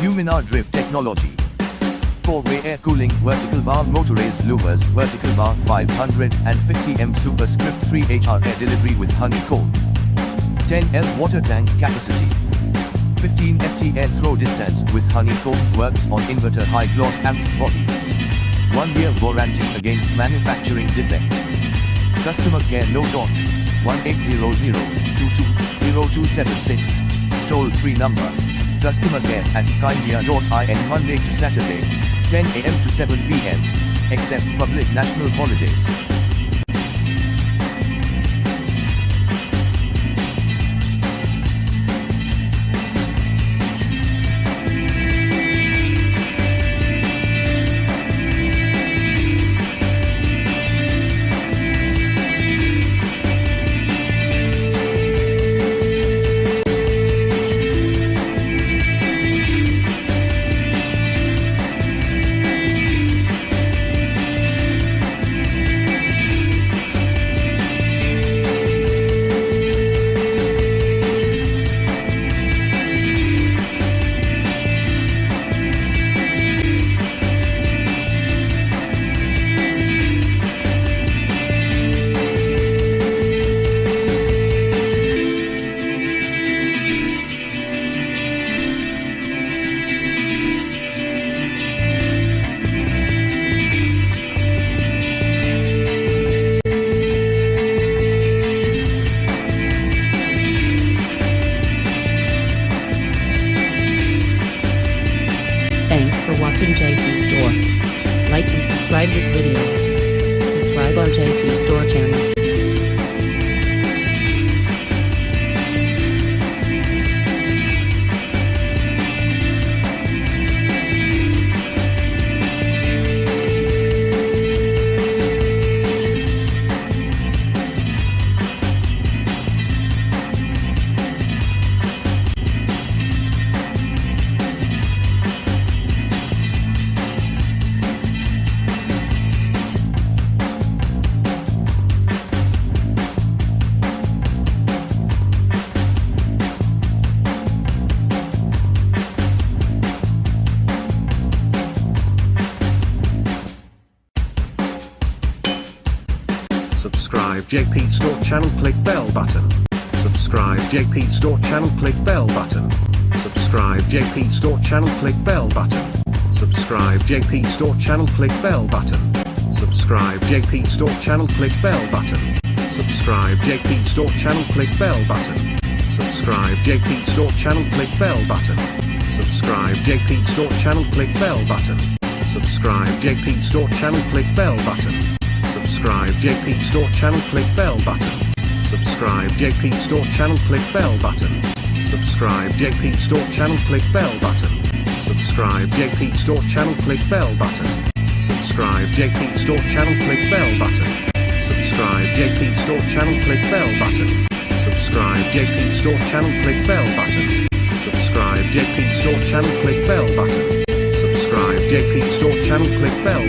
LUMINAR drip technology. 4-way air cooling vertical bar motorized louvers vertical bar 550 superscript 3HR air delivery with honeycomb. 10L water tank capacity. 15 FT air throw distance with honeycomb works on inverter high gloss amps body. 1 year warranty against manufacturing defect. Customer care no dot 1800-220276. Toll free number. Customer care at kindya.in Monday to Saturday, 10 AM to 7 PM, except public national holidays. Thanks for watching JP Store. Like and subscribe this video. Subscribe our JP Store channel. Subscribe JP Store channel, click bell button. Subscribe JP Store channel, click bell button. Subscribe JP Store channel, click bell button. Subscribe JP Store channel, click bell button. Subscribe JP Store channel, click bell button. Subscribe JP Store channel, click bell button. Subscribe JP Store channel, click bell button. Subscribe JP Store channel, click bell button. Subscribe JP Store channel, click bell button. Subscribe JP Store channel, click bell button. Subscribe JP Store channel, click bell button. Subscribe JP Store channel, click bell button. Subscribe JP Store channel, click bell button. Subscribe JP Store channel, click bell button. Subscribe JP Store channel, click bell button. Subscribe JP Store channel, click bell button. Subscribe JP Store channel, click bell button. Subscribe JP Store channel, click bell